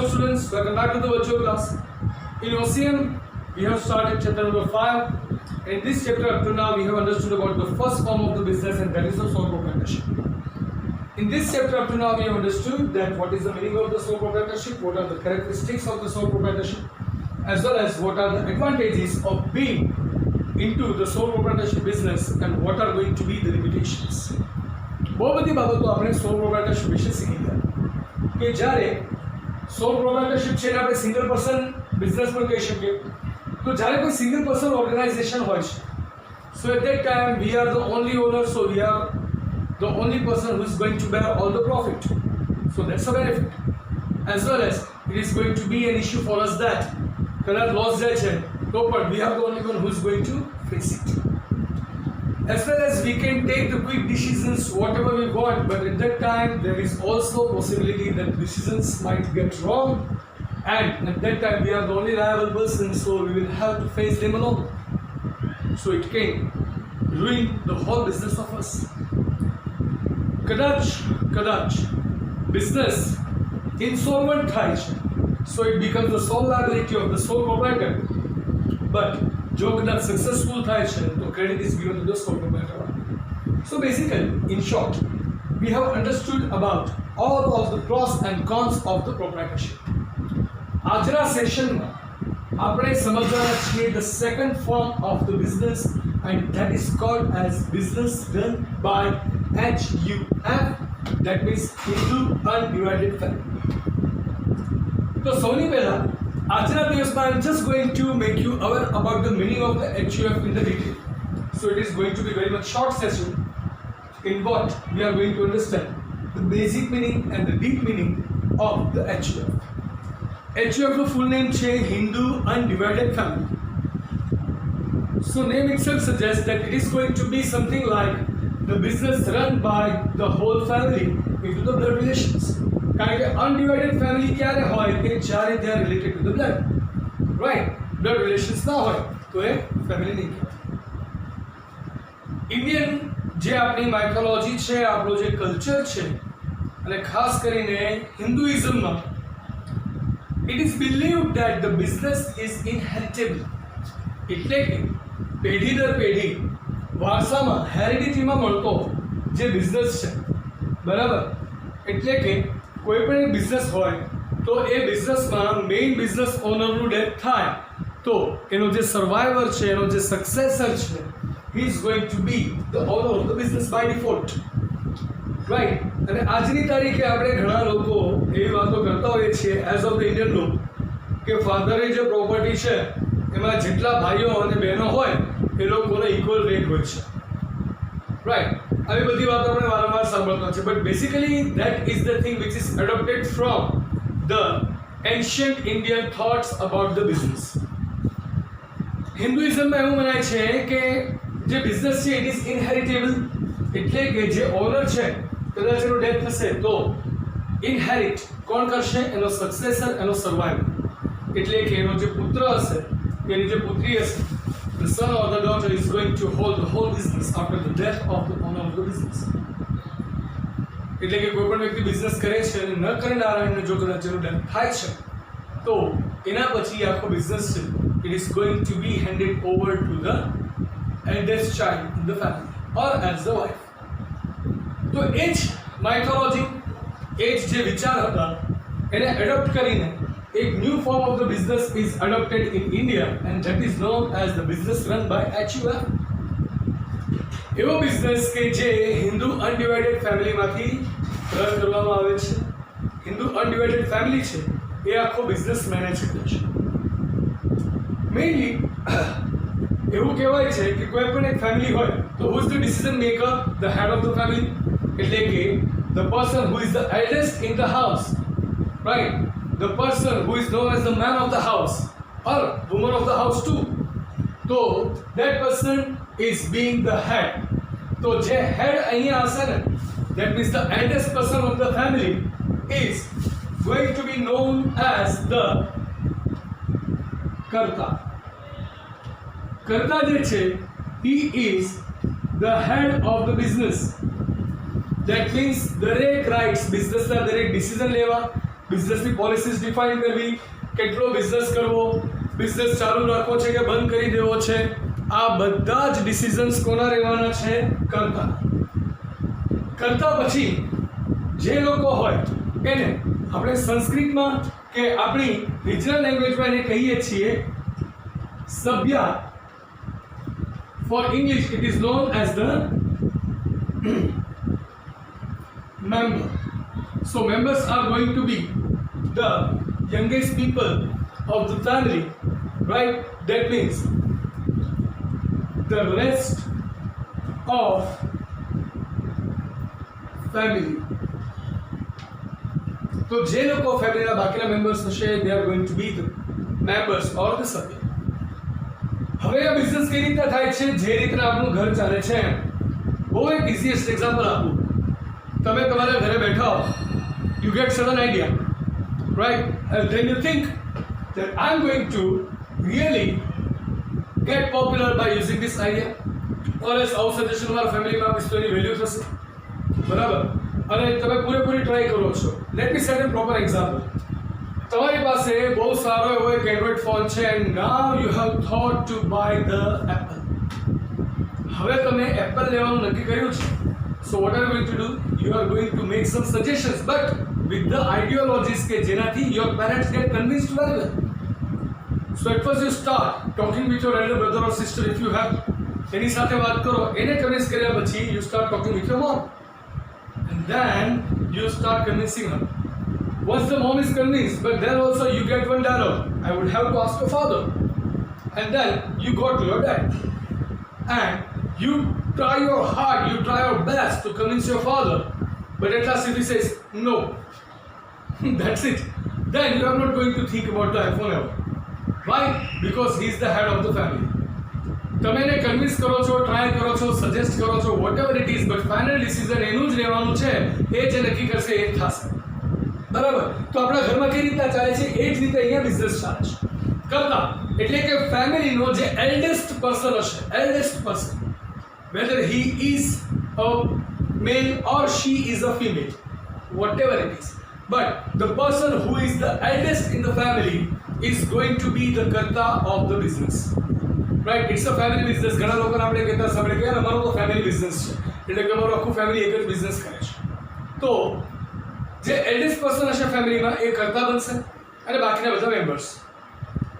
Hello students, welcome back to the virtual class. In OCM, we have started chapter number 5. In this chapter up to now, we have understood about the first form of the business, and that is the sole proprietorship. In this chapter up to now, we have understood that what is the meaning of the sole proprietorship, what are the characteristics of the sole proprietorship, as well as what are the advantages of being into the sole proprietorship business and what are going to be the limitations. બહુ બધી બાબતો આપણે સોલ પ્રોપ્રાઇટરશિપ વિશે શીખી ગયા કે જ્યારે સોલ પ્રોપ્રાઇટરશિપ છે એને આપણે સિંગલ પર્સન બિઝનેસ પણ કહી શકીએ. તો જ્યારે કોઈ સિંગલ પર્સન ઓર્ગેનાઇઝેશન હોય છે, so at that time we are the only owner, so we are the only person who is going to bear all the profit. So that's a benefit, as well as it is going to be an issue for us that કદાચ loss જાય છે તો પણ we are the only one who is going to face it. As well as we can take the quick decisions whatever we want, but at that time there is also possibility that decisions might get wrong, and at that time we are the only liable person, so we will have to face them alone. So it can ruin the whole business of us. Kadach business insolvent થાય છે, so it becomes the sole liability of the sole proprietor. But જો કદાચ successful થાય છે તો credit is given to the sole proprietor. So basically in short we have understood about all of the pros and cons of the proprietorship. આજના સેશનમાં આપણે સમજવાના છીએ the second form of the business, and that is called as business run by HUF, that means Hindu undivided family. તો સૌની પહેલા આજના દિવસમાં I am just going to make you aware about the meaning of the HUF in the detail. So it is going to be very much short session in what we are going to understand the basic meaning and the deep meaning of the HUF. HUF no full name છે Hindu Undivided Family. So name itself suggests that it is going to be something like the business run by the whole family into the blood relations. કારણ કે undivided family ક્યારે હોય કે જ્યારે they are related to the blood, right? Blood relations ના હોય તો એ family નહીં કહેવાય. ઇન્ડિયન જે આપણી માઇથોલોજી છે, આપણો જે કલ્ચર છે, અને ખાસ કરીને હિન્દુઇઝમમાં it is believed that the business is inheritable. એટલે કે પેઢી દર પેઢી વારસામાં હેરિડિટીમાં મળતો જે બિઝનેસ છે, બરાબર? એટલે કે કોઈ પણ એક બિઝનેસ હોય તો એ બિઝનેસમાં મેઇન બિઝનેસ ઓનરનું ડેથ થાય તો એનો જે સર્વાઈવર છે, એનો જે સક્સેસર છે, he is going to be the owner of the business by default, right? અને આજની તારીખે આપણે ઘણા લોકો એવી વાતો કરતા હોઈએ છીએ એઝ ઓફ ધ ઇન્ડિયન લો કે ફાધરે જે પ્રોપર્ટી છે એમાં જેટલા ભાઈઓ અને બહેનો હોય એ લોકોને ઇક્વલ રેટ હોય છે, રાઈટ? આવી બધી વાતો આપણે વારંવાર સાંભળતા છે, but basically that is the thing which is adopted from the ancient Indian thoughts about the business. હિન્દુઇઝમમાં એવું મનાય છે કે જે બિઝનેસ છે ઇટ ઇઝ ઇનહેરિટેબલ. એટલે કે જે ઓનર છે કદાચ એનો ડેથ થશે તો ઇનહેરિટ કોણ કરશે? એનો સક્સેસર, એનો સર્વાઈવર. એટલે કે એનો જે પુત્ર હશે, એની જે પુત્રી હશે, the son or the daughter is going to hold the whole business after the death of the owner of the business. એટલે કે કોઈ પણ વ્યક્તિ બિઝનેસ કરે છે અને ન કરે નારાયણને જો કદાચ એનું ડેથ થાય છે તો એના પછી આખો બિઝનેસ છે it is going to be handed over to the eldest child in the family or as the wife. તો એ જ માઇથોલોજી, એ જ જે વિચાર હતા એને એડોપ્ટ કરીને એક new form of the business is adopted in India, and that is known as the business run by HUF. એવો બિઝનેસ કે જે હિન્દુ અનડિવાઇડેડ ફેમિલીમાંથી રન કરવામાં આવે છે. હિન્દુ અનડિવાઇડેડ ફેમિલી છે એ આખો બિઝનેસ મેનેજ કરે છે. મેઇનલી એવું કહેવાય છે કે કોઈ પણ એક ફેમિલી હોય તો who is the decision maker? The head of the family. એટલે કે the person who is the eldest in the house, right? The person who is known as the man of the house or woman of the house too. So that person is being the head. So જે head અહીંયા હશે ને, that means the eldest person of the family is going to be known as the karta. Karta જે છે he is the head of the business. That means દરેક rights, બિઝનેસના દરેક decision લેવા, બિઝનેસની policies define કરવી, કેટલો બિઝનેસ કરવો, business ચાલુ રાખવો છે કે બંધ કરી દેવો છે, આ બધા જ ડિસિઝન્સ કોના રહેવાના છે? કર્તા. કર્તા પછી જે લોકો હોય એને આપણે સંસ્કૃતમાં કે આપણી રિજનલ લેંગ્વેજમાં એને કહીએ છીએ સભ્ય. For English it is known as the member. So members are going to be the youngest people of the family, right? That means the rest of family. તો જે લોકો ફેમિલીના બાકીના મેમ્બર્સ હશે they are going to be the members or the સભ્ય. હવે આ business કઈ રીતના થાય છે? જે રીતના આપણું ઘર ચાલે છે. બહુ એક ઇઝીએસ્ટ એક્ઝામ્પલ આપું. તમે તમારા ઘરે બેઠા હો, you get certain idea, right? And then you think that I'm going to really get popular by using this idea, or else આવું સજેશન તમારા ફેમિલીમાં આપીશ તો એની વેલ્યુ થશે, બરાબર? અને તમે પૂરેપૂરી ટ્રાય કરો છો. Let me set an proper example. તમારી પાસે બહુ સારો એવો એક એન્ડ્રોઇડ ફોન છે and now you have thought to buy the Apple. હવે તમે એપલ લેવાનું નક્કી કર્યું છે. So what are going to do? You are going to make some suggestions but with the ideologies કે જેનાથી your parents get convinced very well. So at first you start talking with your elder brother or sister if you have. એની સાથે વાત કરો, એને convince કર્યા પછી you start talking with your mom and then you start convincing her. Once the mom is convinced, but then also you get one dialogue, I would have to ask your father, and then you go to your dad and you try your hard, you try your best to convince your father, but at last if he says no, that's it, then you are not going to think about the iPhone ever. Why? Because he is the head of the family. તમે એને convince કરો છો, try કરો છો, suggest કરો છો, whatever it is, but final decision એનું જ રહેવાનું છે. એ જે નક્કી કરશે એ જ થશે, બરાબર? તો આપણા ઘરમાં કઈ રીતના ચાલે છે એ જ રીતે અહીંયા બિઝનેસ ચાલે છે. કરતા એટલે કે ફેમિલીનો જે એલ્ડેસ્ટ પર્સન હશે, એલ્ડેસ્ટ person, whether he is a male or she is a female, whatever it is, but the person who is the eldest in the family is going to be the karta of the business. Right, it's a family business. ઘણા લોકોને આપણે કહેતા સાંભળે કે અમારો તો family business છે, એટલે કે અમારું આખું ફેમિલી એક જ બિઝનેસ કરે છે. તો જે એલ્ડેસ્ટ પર્સન હશે ફેમિલીમાં એ કરતા બનશે અને બાકીના બધા members,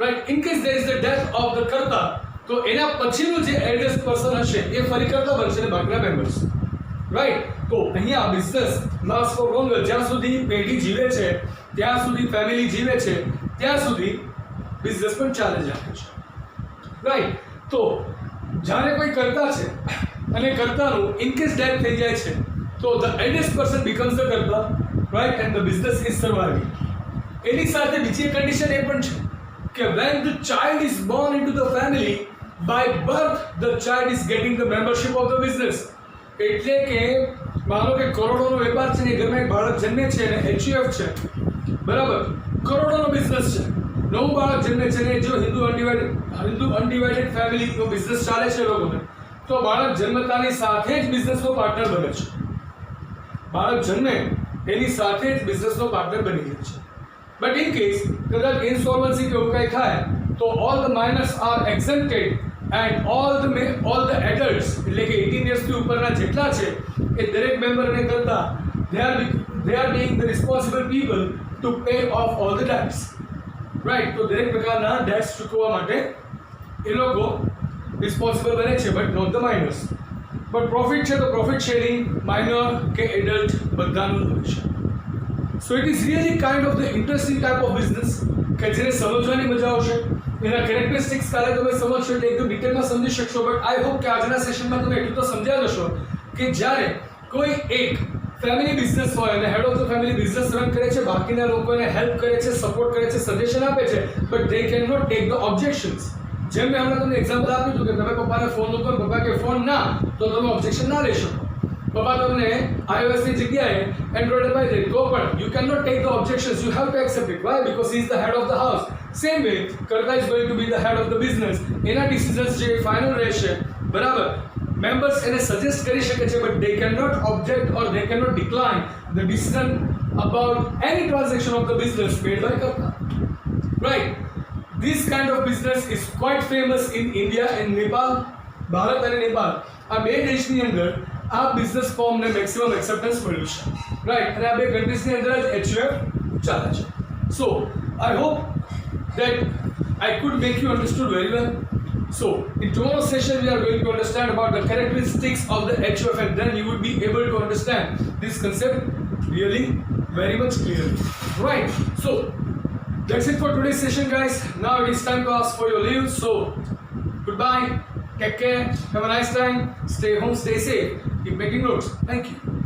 right. In case there is the death of the કરતા, તો એના પછીનું જે એલ્ડેસ્ટ પર્સન હશે એ ફરી કરતા બનશે અને બાકીના મેમ્બર્સ, રાઈટ. તો અહીંયા બિઝનેસ લાસ્ટ ફોર લોંગર. જ્યાં સુધી પેઢી જીવે છે, ત્યાં સુધી ફેમિલી જીવે છે, ત્યાં સુધી બિઝનેસ પણ ચાલે જ રાખે છે, રાઈટ. તો જ્યારે કોઈ કરતા છે અને કરતાનું ઇન કેસ ડેથ થઈ જાય છે તો the eldest person becomes the કરતા, right, and the business is surviving. એની સાથે બીજી એક કન્ડિશન એ પણ છે કે when the child is born into the family, by birth the child is getting the membership of the business. એટલે કે માનો કે કરોડોનો વેપાર છે ને, ઘરમાં એક બાળક જન્મે છે અને HUF છે, બરાબર, કરોડોનો બિઝનેસ છે. નવું બાળક જન્મે છે ને, જો હિન્દુ અનડિવાઇડેડ ફેમિલીનો બિઝનેસ ચાલે છે લોકોને, તો બાળક જન્મતાની સાથે જ બિઝનેસનો પાર્ટનર બને છે. બાળક જન્મે એની સાથે જ બિઝનેસનો પાર્ટનર બની જાય છે. બટ ઇન કેસ કદાચ ઇન્સોલ્વન્સી કે એવું કંઈ થાય તો all the minors are exempted and all the adults, એટલે કે 18 યર્સથી ઉપરના જેટલા છે એ દરેક મેમ્બરને કરતા they are being the responsible people to pay off all the debts, right. તો દરેક પ્રકારના ડેટ્સ ચૂકવવા માટે એ લોકો રિસ્પોન્સિબલ બને છે, but not the minors. But profit છે તો પ્રોફિટ શેરિંગ માઇનર કે એડલ્ટ બધાનું હોય છે. So it is really kind of the interesting type of business કે જેને સમજવાની મજા આવશે. એના કેરેક્ટરિસ્ટિક્સ કાલે તમે સમજશો એટલે એકદમ ડિટેલમાં સમજી શકશો. બટ આઈ હોપ કે આજના સેશનમાં તમે એટલું તો સમજ્યા જશો કે જ્યારે કોઈ એક ફેમિલી બિઝનેસ હોય અને head of the family business run કરે છે, બાકીના લોકો એને હેલ્પ કરે છે, સપોર્ટ કરે છે, સજેશન આપે છે, but they can not take the objections. જેમ મેં હમણાં તમને એક્ઝામ્પલ આપ્યું હતું કે તમે પપ્પાને ફોન મૂકો, પપ્પા કે ફોન ના, તો તમે ઓબ્જેક્શન ના લઈ શકો. પપ્પા તમને iOS ની જગ્યાએ એન્ડ્રોઇડ અપાઈ દે તો પણ you can not take the objections, you have to accept it. Why? Because he is the head of the house. Same way કરતા is going to be the head of the business. એના decisions જે final રહેશે, બરાબર, members એને suggest કરી શકે છે, but they can not object or they can not decline the decision about any transaction of the business made by Karta. Right? This kind of business is quite famous in India and Nepal. Bharat અને નેપાળ આ બે દેશની અંદર આ business ફોર્મને maximum acceptance મળ્યું છે. Right? અને આ બે કન્ટ્રીઝની અંદર જ HUF ચાલે છે. So I hope that I could make you understood very well. So in tomorrow's session we are going to understand about the characteristics of the HUF, and then you would be able to understand this concept really very much clearly. Right? So that's it for today's session, guys. Now it is time to ask for your leave. So goodbye, take care, have a nice time, stay home, stay safe, keep making notes. Thank you.